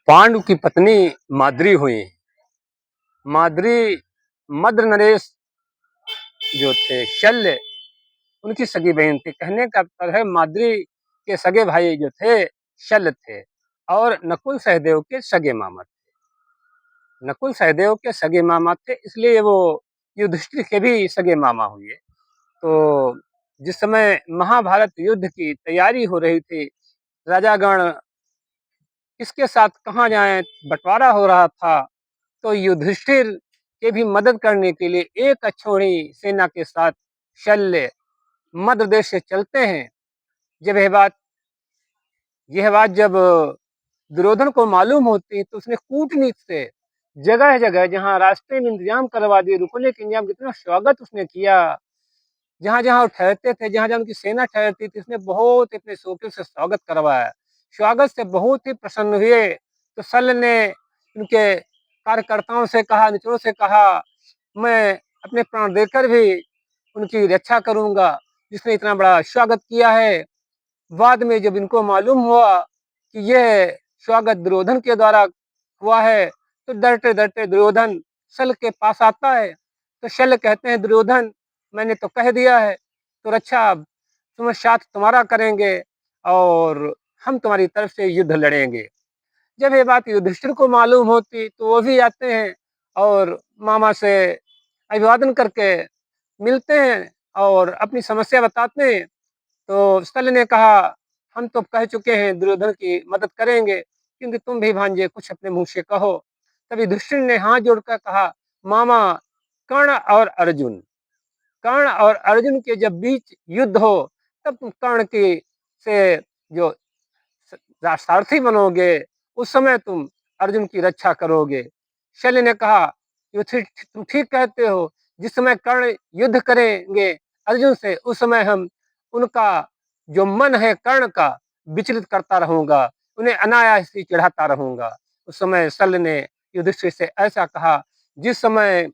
पांडु की पत्नी माद्री हुई। माद्री मद्र नरेश जो थे शल्य उनकी सगी बहन थी। कहने का मतलब है माद्री के सगे भाई जो थे शल्य थे और नकुल सहदेव के सगे मामा थे। नकुल सहदेव के सगे मामा थे, इसलिए वो युधिष्ठिर के भी सगे मामा हुए। तो जिस समय महाभारत युद्ध की तैयारी हो रही थी, राजागण किसके साथ कहाँ जाएं, बंटवारा हो रहा था, तो युधिष्ठिर के भी मदद करने के लिए एक अक्षौहिणी सेना के साथ शल्य मध्य देश से चलते हैं। जब यह बात जब दुर्योधन को मालूम होती है, तो उसने कूटनीति से जगह जगह जहां रास्ते में इंतजाम करवा दिए, रुकने के इंतजाम, कितना स्वागत उसने किया। जहां जहां वो ठहरते थे, जहां जहां उनकी सेना ठहरती थी, उसने बहुत अपने शौकियों से स्वागत करवाया। स्वागत से बहुत ही प्रसन्न हुए। तो शल्य ने उनके कार्यकर्ताओं से कहा, मित्रों से कहा, मैं अपने प्राण देकर भी उनकी रक्षा करूंगा, जिसने इतना बड़ा स्वागत किया है। बाद में जब इनको मालूम हुआ कि यह स्वागत दुर्योधन के द्वारा हुआ है, तो डरते डरते दुर्योधन शल्य के पास आता है। तो शल्य कहते हैं, दुर्योधन मैंने तो कह दिया है, तो रक्षा तुम साथ तुम्हारा करेंगे और हम तुम्हारी तरफ से युद्ध लड़ेंगे। जब ये बात युधिष्ठिर को मालूम होती, तो वो भी आते हैं और मामा से अभिवादन करके मिलते हैं और अपनी समस्या बताते हैं। तो शल्य ने कहा, हम तो कह चुके हैं दुर्योधन की मदद करेंगे, क्योंकि तुम भी भांजे कुछ अपने मुंह से कहो। तभी युधिष्ठिर ने हाथ जोड़कर कहा, मामा, कर्ण और अर्जुन के जब बीच युद्ध हो, तब तुम कर्ण की से जो सारथी बनोगे, उस समय तुम अर्जुन की रक्षा करोगे। शल्य ने कहा, तुम ठीक कहते हो, जिस समय कर्ण युद्ध करेंगे अर्जुन से, उस समय हम उनका जो मन है कर्ण का विचलित करता रहूंगा, उन्हें अनायास ही चढ़ाता रहूंगा। उस समय शल्य ने युधिष्ठिर से ऐसा कहा। जिस समय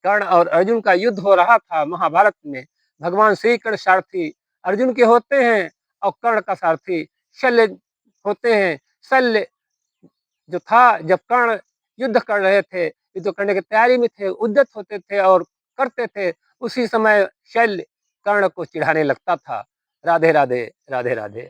कर्ण और अर्जुन का युद्ध हो रहा था महाभारत में, भगवान श्री कृष्ण सारथी अर्जुन के होते हैं और कर्ण का सारथी शल्य होते हैं। शल्य जो था, जब कर्ण युद्ध कर रहे थे, युद्ध करने की तैयारी में थे, उद्यत होते थे और करते थे, उसी समय शल्य कर्ण को चिढ़ाने लगता था। राधे राधे, राधे राधे।